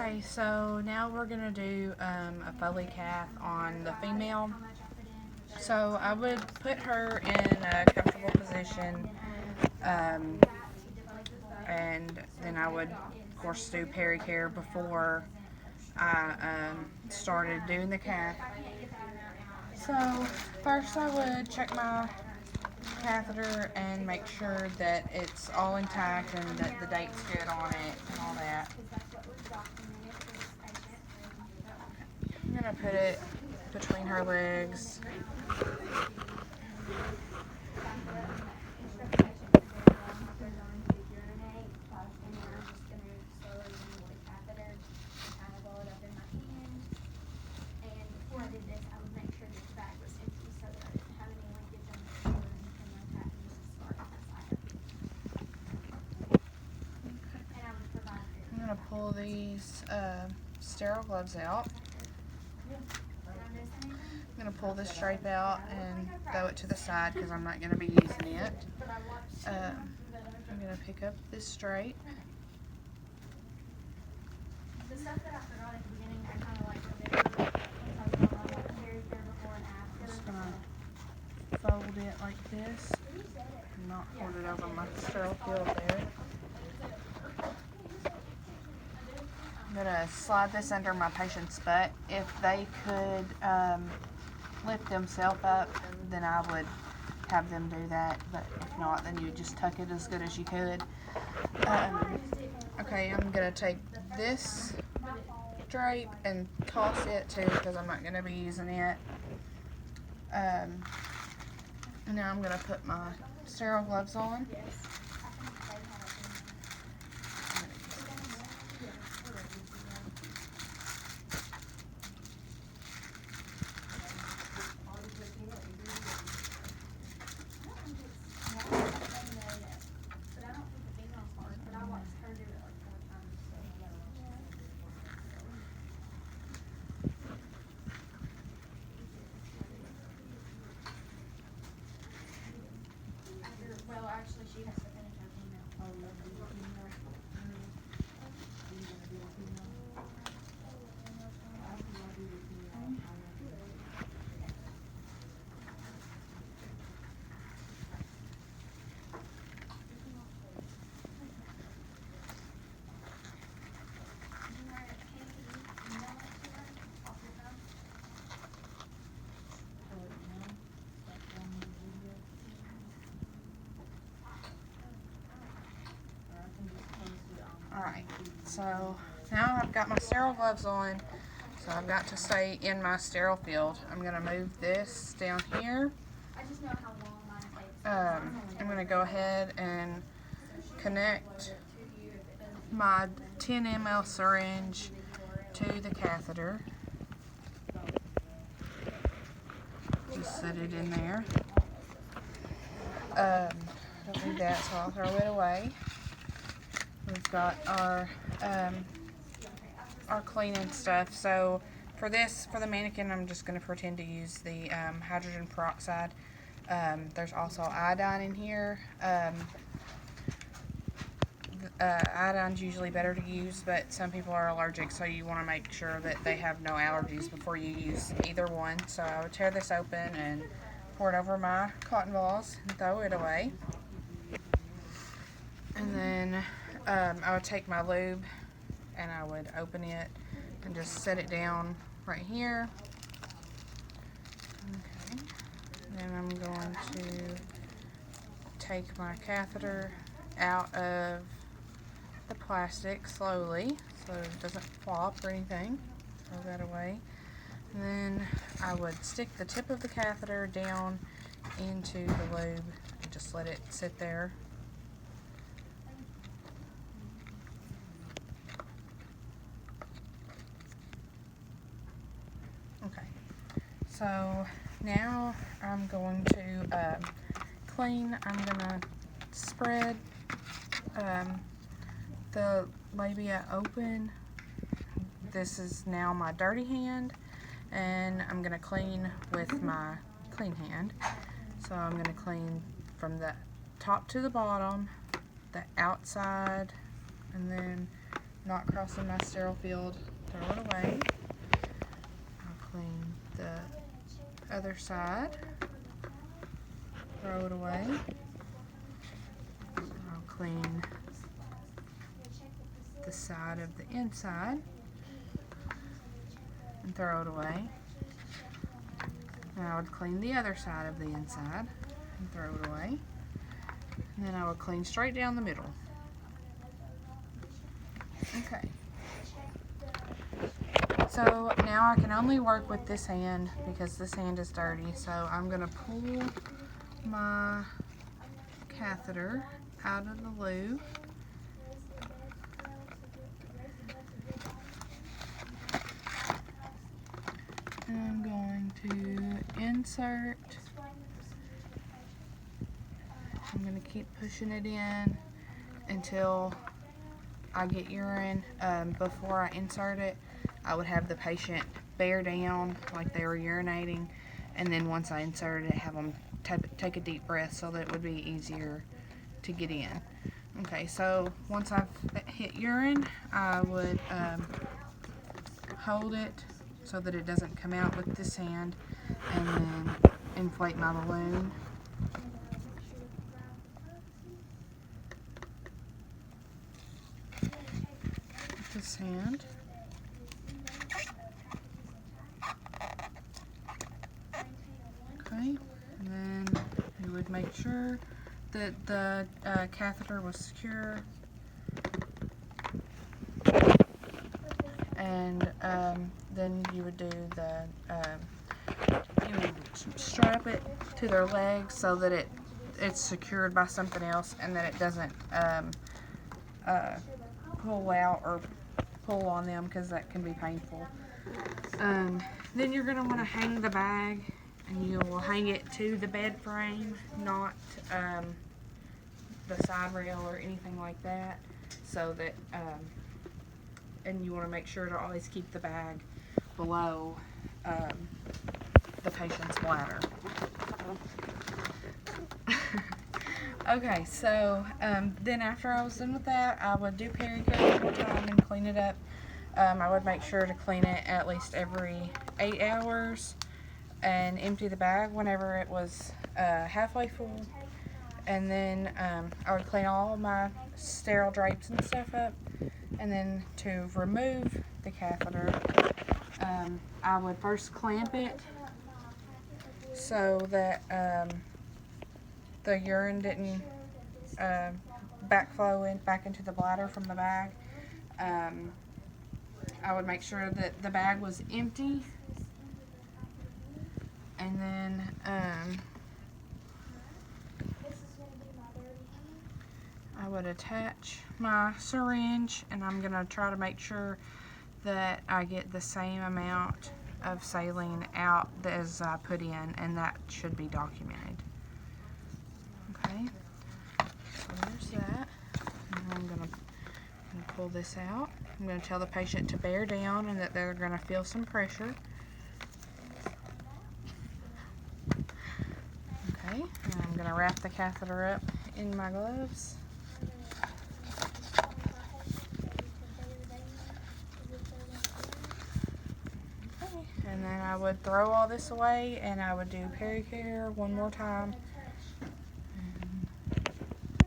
Okay, so now we're gonna do a Foley cath on the female. So I would put her in a comfortable position, um, and then I would, of course, do pericare before I started doing the cath. So first I would check my catheter and make sure that it's all intact and that the date's good on it and all that. I'm gonna put it between her legs. I'm gonna pull these sterile gloves out. I'm going to pull this stripe out and throw it to the side because I'm not going to be using it. I'm going to pick up this stripe. Just going to fold it like this and not hold it over my sterile field there. I'm going to slide this under my patient's butt. If they could lift themselves up, then I would have them do that, but if not, then you just tuck it as good as you could. Okay, I'm going to take this drape and toss it too because I'm not going to be using it. Now I'm going to put my sterile gloves on. Well, actually, she has to finish her email. Alright, so now I've got my sterile gloves on, so I've got to stay in my sterile field. I'm going to move this down here. I'm going to go ahead and connect my 10 ml syringe to the catheter. Just set it in there. Don't need that, so I'll throw it away. We've got our cleaning stuff. So for the mannequin, I'm just going to pretend to use the hydrogen peroxide. There's also iodine in here. Iodine's usually better to use, but some people are allergic, so you want to make sure that they have no allergies before you use either one. So I would tear this open and pour it over my cotton balls and throw it away. And then I would take my lube and I would open it and just set it down right here. Okay. Then I'm going to take my catheter out of the plastic slowly so it doesn't flop or anything. Throw that away. And then I would stick the tip of the catheter down into the lube and just let it sit there. Okay, so now I'm going to clean. I'm going to spread the labia open. This is now my dirty hand, and I'm going to clean with my clean hand. So I'm going to clean from the top to the bottom, the outside, and then not crossing my sterile field, throw it away. I'll clean the other side, throw it away. I'll clean the side of the inside and throw it away. And I would clean the other side of the inside and throw it away. And then I would clean straight down the middle. Okay. So now I can only work with this hand because this hand is dirty. So I'm going to pull my catheter out of the loop. And I'm going to insert. I'm going to keep pushing it in until I get urine. Before I insert it, I would have the patient bear down like they were urinating, and then once I insert it, have them take a deep breath so that it would be easier to get in. Okay, so once I've hit urine, I would hold it so that it doesn't come out with this hand, and then inflate my balloon. With this hand. Okay, and then you would make sure that the catheter was secure, and then you would do you would strap it to their legs so that it's secured by something else, and that it doesn't pull out or pull on them, because that can be painful. Then you're going to want to hang the bag, and you will hang it to the bed frame, not the side rail or anything like that, so that and you want to make sure to always keep the bag below the patient's bladder. Okay, so then after I was done with that, I would do pericare one more time and clean it up. I would make sure to clean it at least every 8 hours and empty the bag whenever it was halfway full. And then I would clean all of my sterile drapes and stuff up. And then to remove the catheter, I would first clamp it so that the urine didn't backflow back into the bladder from the bag. I would make sure that the bag was empty, and then I would attach my syringe, and I'm going to try to make sure that I get the same amount of saline out as I put in, and that should be documented. Okay, so there's that. And I'm going to pull this out. I'm going to tell the patient to bear down and that they're going to feel some pressure. Okay, and I'm going to wrap the catheter up in my gloves. Okay, and then I would throw all this away, and I would do pericare one more time